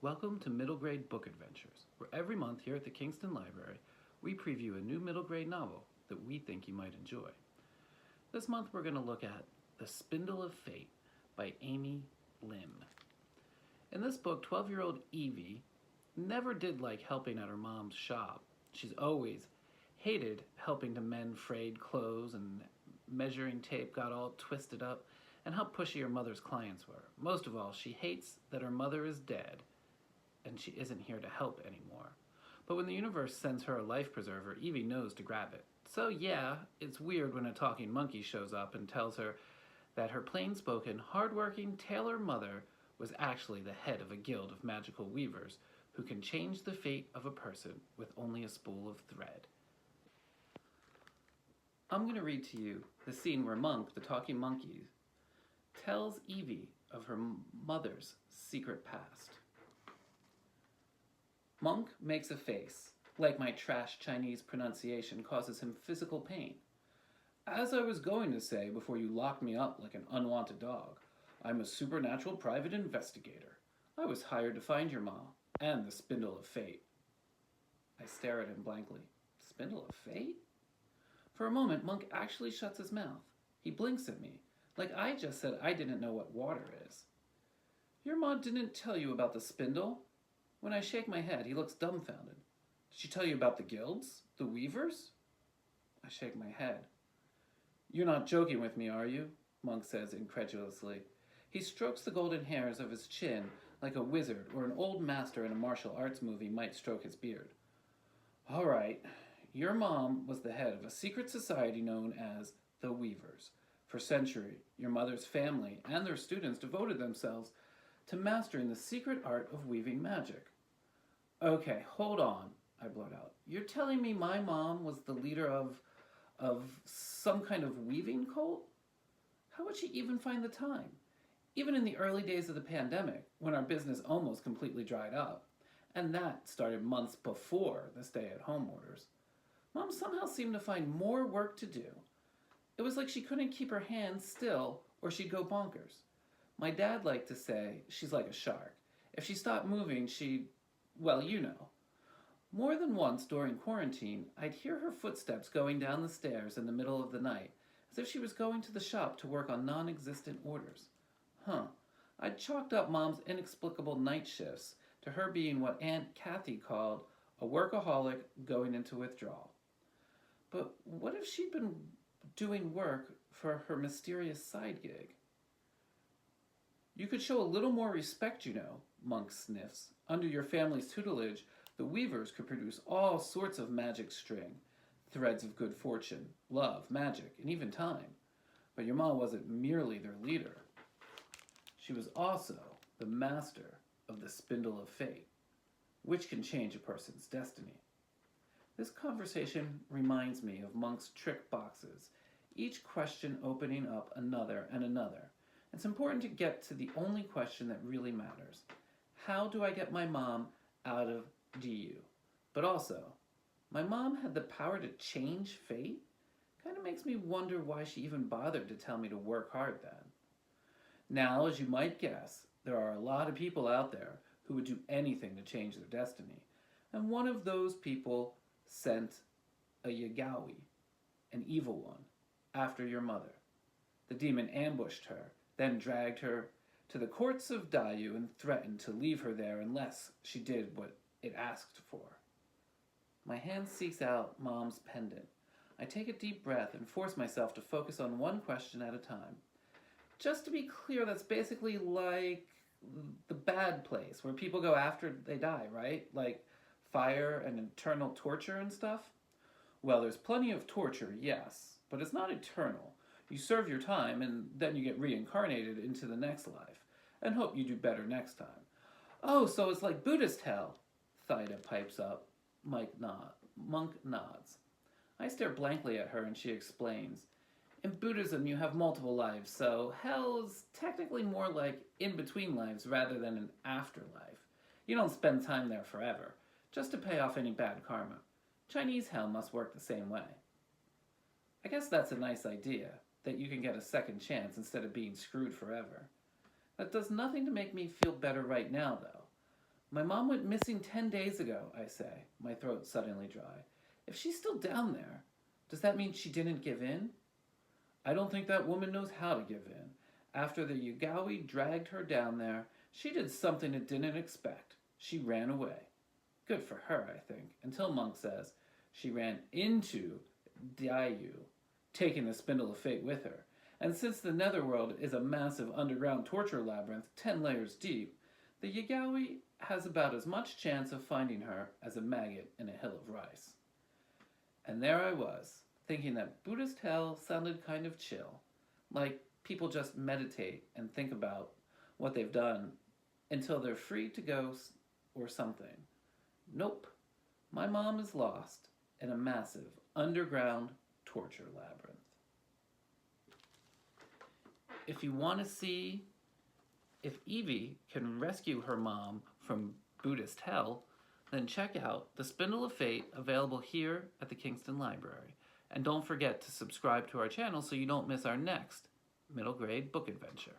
Welcome to Middle Grade Book Adventures, where every month here at the Kingston Library, we preview a new middle grade novel that we think you might enjoy. This month we're going to look at The Spindle of Fate by Amy Lim. In this book, 12-year-old Evie never did like helping at her mom's shop. She's always hated helping to mend frayed clothes, and measuring tape got all twisted up, and how pushy her mother's clients were. Most of all, she hates that her mother is dead and she isn't here to help anymore. But when the universe sends her a life preserver, Evie knows to grab it. So yeah, it's weird when a talking monkey shows up and tells her that her plainspoken, hardworking tailor mother was actually the head of a guild of magical weavers who can change the fate of a person with only a spool of thread. I'm going to read to you the scene where Monk, the talking monkey, tells Evie of her mother's secret past. Monk makes a face, like my trash Chinese pronunciation causes him physical pain. As I was going to say before you locked me up like an unwanted dog, I'm a supernatural private investigator. I was hired to find your ma and the Spindle of Fate. I stare at him blankly. Spindle of Fate? For a moment, Monk actually shuts his mouth. He blinks at me, like I just said I didn't know what water is. Your ma didn't tell you about the spindle? When I shake my head, he looks dumbfounded. Did she tell you about the guilds? The weavers? I shake my head. You're not joking with me, are you? Monk says incredulously. He strokes the golden hairs of his chin like a wizard or an old master in a martial arts movie might stroke his beard. All right, your mom was the head of a secret society known as the Weavers. For centuries, your mother's family and their students devoted themselves to mastering the secret art of weaving magic. Okay, hold on, I blurt out. You're telling me my mom was the leader of some kind of weaving cult? How would she even find the time? Even in the early days of the pandemic, when our business almost completely dried up, and that started months before the stay-at-home orders, Mom somehow seemed to find more work to do. It was like she couldn't keep her hands still or she'd go bonkers. My dad liked to say she's like a shark. If she stopped moving, she'd, well, you know. More than once during quarantine, I'd hear her footsteps going down the stairs in the middle of the night, as if she was going to the shop to work on non-existent orders. I'd chalked up Mom's inexplicable night shifts to her being what Aunt Kathy called a workaholic going into withdrawal. But what if she'd been doing work for her mysterious side gig? You could show a little more respect, you know, Monk sniffs. Under your family's tutelage, the weavers could produce all sorts of magic string, threads of good fortune, love, magic, and even time. But your mom wasn't merely their leader. She was also the master of the Spindle of Fate, which can change a person's destiny. This conversation reminds me of Monk's trick boxes, each question opening up another and another. It's important to get to the only question that really matters. How do I get my mom out of Diyu? But also, my mom had the power to change fate? Kind of makes me wonder why she even bothered to tell me to work hard then. Now, as you might guess, there are a lot of people out there who would do anything to change their destiny. And one of those people sent a Yagawi, an evil one, after your mother. The demon ambushed her, then dragged her to the courts of Diyu and threatened to leave her there unless she did what it asked for. My hand seeks out Mom's pendant. I take a deep breath and force myself to focus on one question at a time. Just to be clear, that's basically like the bad place, where people go after they die, right? Like fire and eternal torture and stuff? Well, there's plenty of torture, yes, but it's not eternal. You serve your time, and then you get reincarnated into the next life, and hope you do better next time. Oh, so it's like Buddhist hell, Thida pipes up. Monk nods. I stare blankly at her, and she explains. In Buddhism, you have multiple lives, so hell is technically more like in-between lives rather than an afterlife. You don't spend time there forever, just to pay off any bad karma. Chinese hell must work the same way. I guess that's a nice idea, that you can get a second chance instead of being screwed forever. That does nothing to make me feel better right now, though. My mom went missing 10 days ago, I say, my throat suddenly dry. If she's still down there, does that mean she didn't give in? I don't think that woman knows how to give in. After the Yugawi dragged her down there, she did something it didn't expect. She ran away. Good for her, I think, until Monk says she ran into Diyu, taking the Spindle of Fate with her. And since the netherworld is a massive underground torture labyrinth 10 layers deep, the Yugawi has about as much chance of finding her as a maggot in a hill of rice. And there I was, thinking that Buddhist hell sounded kind of chill, like people just meditate and think about what they've done until they're free to go or something. Nope, my mom is lost in a massive underground torture labyrinth. If you want to see if Evie can rescue her mom from Buddhist hell, then check out The Spindle of Fate, available here at the Kingston Library. And don't forget to subscribe to our channel so you don't miss our next middle grade book adventure.